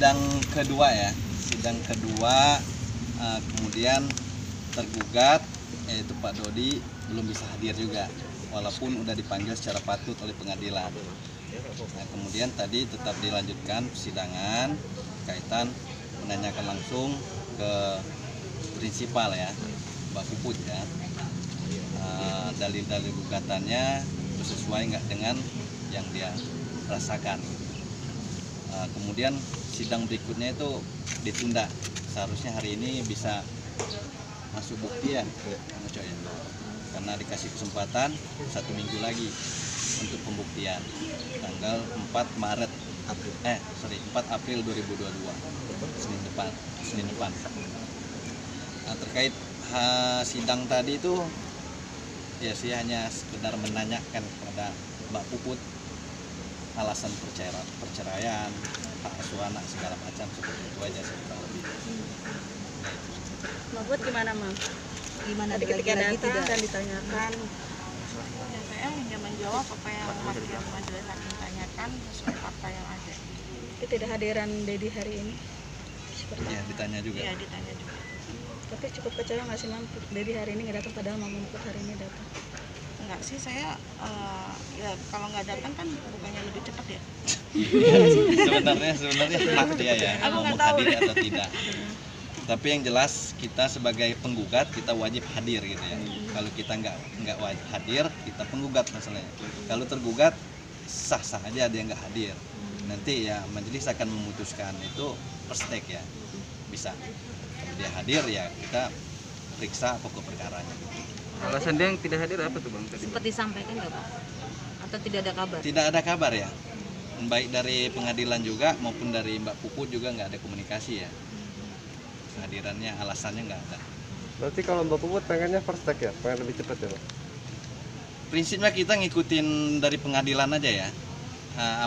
sidang kedua ya, kemudian tergugat yaitu Pak Dodi belum bisa hadir juga walaupun udah dipanggil secara patut oleh pengadilan. Nah, kemudian tadi tetap dilanjutkan persidangan kaitan menanyakan langsung ke prinsipal ya, Mbak Puput ya, dalil-dalil gugatannya itu sesuai nggak dengan yang dia rasakan. Kemudian sidang berikutnya itu ditunda, seharusnya hari ini bisa masuk bukti ya, karena dikasih kesempatan 1 minggu lagi untuk pembuktian tanggal 4 April 2022 Senin depan. Nah, terkait sidang tadi itu ya saya hanya sekedar menanyakan kepada Mbak Puput alasan perceraian, hak asuh anak segala macam, seperti itu aja sih kurang lebih. Mbak Puput gimana, Mam? Gimana ketika datang dan ditanyakan? Ya, saya hanya menjawab apa yang majelis hakim tanyakan sesuai fakta yang ada. Ketidakhadiran Dedi hari ini Iya, ditanya juga. Iya, ditanya juga. Tapi cukup kecewa nggak sih, Mam? Dedi hari ini nggak datang padahal Mam Puput hari ini datang. Enggak sih, saya ya kalau nggak datang kan bukannya lebih cepat ya. sebenarnya hak dia ya Aku mau nggak tahu. hadir atau tidak. Tapi yang jelas kita sebagai penggugat kita wajib hadir gitu ya. Kalau kita nggak wajib hadir, kita penggugat masalahnya. Kalau tergugat sah-sah aja ada yang nggak hadir. Nanti ya majelis akan memutuskan itu per stake ya, bisa. Kalau dia hadir ya kita periksa pokok perkaranya. Alasan dia yang tidak hadir apa tuh Bang tadi? Sempat disampaikan nggak Pak? Atau tidak ada kabar? Tidak ada kabar ya, baik dari pengadilan juga maupun dari Mbak Puput juga nggak ada komunikasi ya. Kehadirannya alasannya nggak ada. Berarti kalau Mbak Puput pengennya first take ya, pengen lebih cepat ya Pak? Prinsipnya kita ngikutin dari pengadilan aja ya.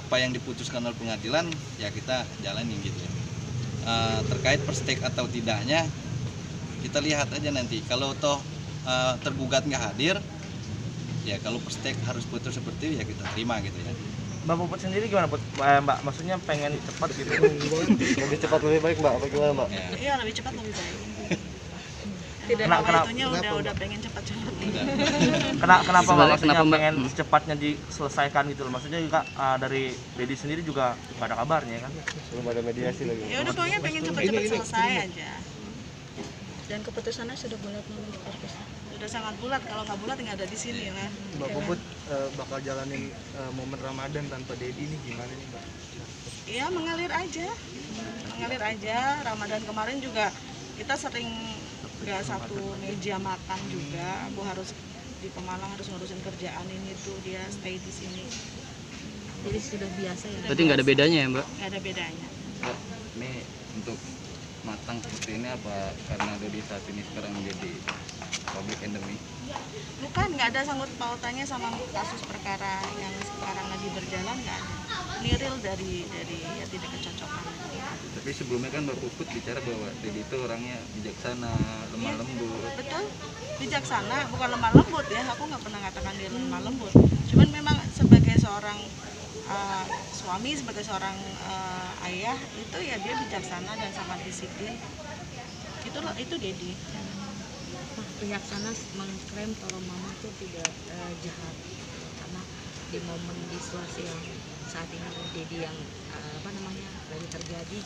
Apa yang diputuskan oleh pengadilan ya kita jalanin gitu ya. Terkait per stake atau tidaknya kita lihat aja nanti. Kalau toh tergugat nggak hadir, ya kalau per stake harus putus seperti itu ya kita terima gitu ya. Mbak Puput sendiri gimana Mbak? Maksudnya pengen cepat gitu? Lebih cepat lebih baik Mbak, bagaimana Mbak? Ya. Iya, lebih cepat lebih baik. Tidak Kenapa? Itunya udah pengen cepat-cepat. Kenapa Mbak? Maksudnya kenapa, Mbak? pengen secepatnya diselesaikan gitu loh. Maksudnya juga dari Dedi sendiri juga nggak ada kabarnya kan? Belum ada mediasi lagi. Ya udah pokoknya pengen cepat-cepat selesai aja. Dan keputusannya sudah bulat, Mam, untuk perpisah. Sudah sangat bulat, kalau nggak bulat nggak ada di sini lah. Mbak Puput bakal jalanin momen Ramadan tanpa Dedi nih gimana nih Mbak? Iya, mengalir aja. Ramadan kemarin juga kita sering nggak satu meja makan juga. Aku harus di Pemalang harus ngurusin kerjaan ini tuh, dia stay di sini. Jadi sudah biasa ya? Berarti nggak ada bedanya ya Mbak? Nggak ada bedanya. Ini untuk matang seperti ini apa karena Dodi saat ini sekarang menjadi public enemy? Bukan, nggak ada sangkut pautannya sama kasus perkara yang sekarang lagi berjalan, nggak ada. Ini real dari ya tidak kecocokan. Tapi sebelumnya kan Mbak Puput bicara bahwa Dedi itu orangnya bijaksana, lemah lembut. Betul, bijaksana, bukan lemah lembut ya. Aku nggak pernah katakan dia lemah lembut. Cuman memang sebagai seorang suami, sebagai seorang ayah itu ya dia bijaksana dan sangat disiplin. Itu Dedi. Pihak sana mengklaim kalau Mama tuh tidak jahat karena di momen di situasi yang saat ini Dedi yang lagi terjadi,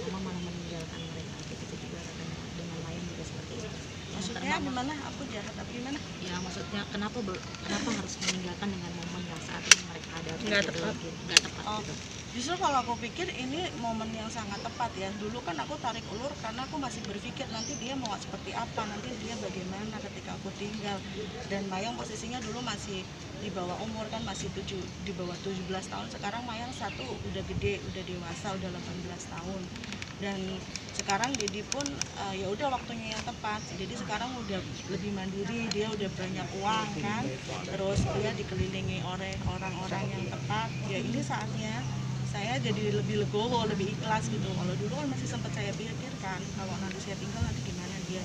Mama malah meninggalkan mereka. Itu juga katanya dengan lain juga seperti itu. Maksudnya gimana? Aku jahat apa gimana? Ya maksudnya kenapa harus meninggalkan dengan momen yang saat ini mereka ada? Nggak tepat. Nggak tepat gitu. Justru kalau aku pikir ini momen yang sangat tepat ya. Dulu kan aku tarik ulur karena aku masih berpikir nanti dia mau seperti apa, nanti dia bagaimana ketika aku tinggal. Dan Mayang posisinya dulu masih di bawah umur kan, masih di bawah 17 tahun. Sekarang Mayang satu udah gede, udah dewasa, udah 18 tahun. Dan sekarang Dedi pun ya udah waktunya yang tepat. Jadi sekarang udah lebih mandiri, dia udah banyak uang kan. Terus dia dikelilingi oleh orang-orang yang tepat. Ya ini saatnya saya jadi lebih legowo, lebih ikhlas gitu. Kalau dulu kan masih sempat saya pikirkan kalau nanti saya tinggal nanti gimana dia.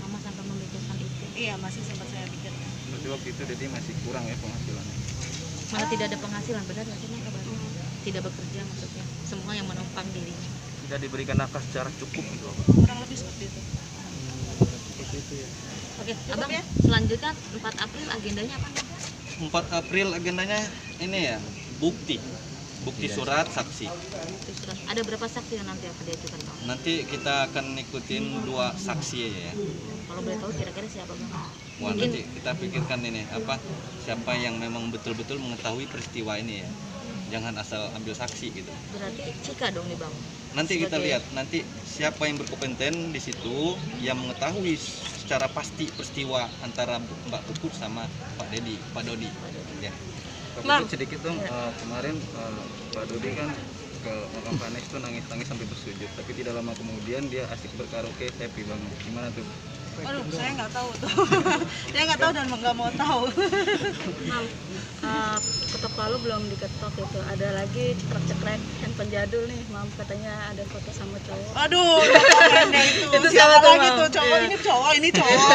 Mama sampai memikirkan itu. Iya, masih sempat saya pikirkan. Berarti waktu itu Dedi masih kurang ya penghasilannya? Malah tidak ada penghasilan, benar nggak sih kabarnya? Tidak bekerja maksudnya, semua yang menumpang dirinya. tidak diberikan nafkah secara cukup gitu. kurang lebih seperti itu. Seperti itu ya. Oke, Cukup Abang, ya? selanjutnya 4 April agendanya apa? 4 April agendanya ini ya, bukti surat saksi. Itu surat. Ada berapa saksi yang nanti akan diajukan, Bang? Nanti kita akan ikutin 2 saksi aja ya. Kalau boleh tahu kira-kira siapa, Bang? Wah, nanti kita pikirkan ini siapa yang memang betul-betul mengetahui peristiwa ini ya. Jangan asal ambil saksi gitu. Berarti Cika dong nih, Bang. Nanti kita Sebagai- lihat nanti siapa yang berkompeten di situ yang mengetahui secara pasti peristiwa antara Mbak Puput sama Pak Dodi. Ya. Pak Bang. Puput sedikit dong, kemarin Pak Dodi kan ke makam Vanes tuh nangis-nangis sampai bersujud, tapi tidak lama kemudian dia asik berkaraoke, happy banget. Gimana tuh? Aduh, saya nggak tahu tuh. Saya nggak tahu dan nggak mau tahu. Mam, ketok palu belum diketok itu. Ada lagi cekrek-cekrek handphone jadul nih, Mam, katanya ada foto sama cowok. Aduh, udah komen deh itu. Itu Siapa siapa tuh, lagi Mam? tuh cowok? Iya. Ini cowok, ini cowok.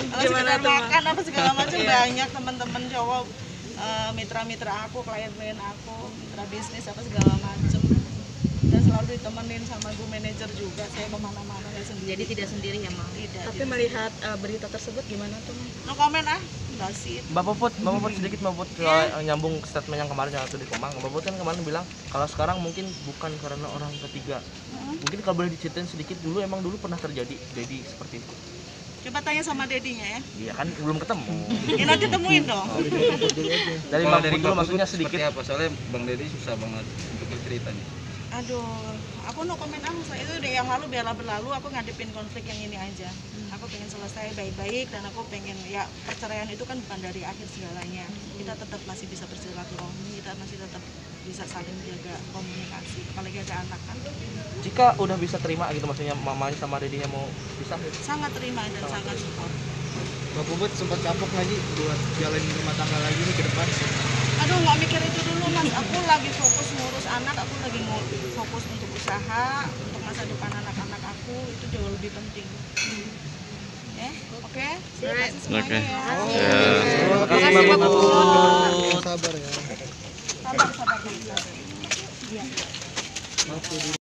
Kalau Gimana sekedar tuh, Mam? makan apa segala macam Iya. banyak teman-teman cowok, mitra-mitra aku, klien-klien aku, mitra bisnis apa segala macam. Dan selalu ditemenin sama gue manajer juga. Saya kemana-mana nggak sendiri. Jadi tidak sendiri ya, Bang? Tidak. Tapi melihat berita tersebut gimana tuh, Mam? No komen ah, nggak sih. Mbak Puput sedikit Mbak Puput nyambung statement yang kemarin yang waktu di Kemang. Mbak Puput kan kemarin bilang kalau sekarang mungkin bukan karena orang ketiga. Mungkin kalau boleh diceritain sedikit dulu, emang dulu pernah terjadi jadi seperti itu. Coba tanya sama dedinya ya. Iya kan belum ketemu. Ya nanti temuin dong. Dari Kalau Mbak Puput dulu Mbak maksudnya Puput sedikit. seperti apa? Soalnya Bang Dedi susah banget untuk bercerita nih. Aduh, aku no komen ah, itu udah yang lalu biarlah berlalu. Aku ngadepin konflik yang ini aja. Aku pengen selesai baik-baik dan aku pengen ya perceraian itu kan bukan dari akhir segalanya. Kita tetap masih bisa bersilaturahmi, kita masih tetap bisa saling menjaga komunikasi. Apalagi ada anak kan, Jika udah bisa terima gitu maksudnya mamanya sama dedinya mau pisah gitu. sangat terima dan sangat support. Mbak Puput sempat kapok nggak sih buat jalanin rumah tangga lagi nih ke depan? Aduh, nggak mikir itu dulu mas. Aku lagi fokus ngurus anak, aku lagi fokus untuk usaha, untuk masa depan anak-anak aku itu jauh lebih penting. Oke, terima kasih semuanya ya. Terima kasih Mbak Puput. Sabar ya. Sabar.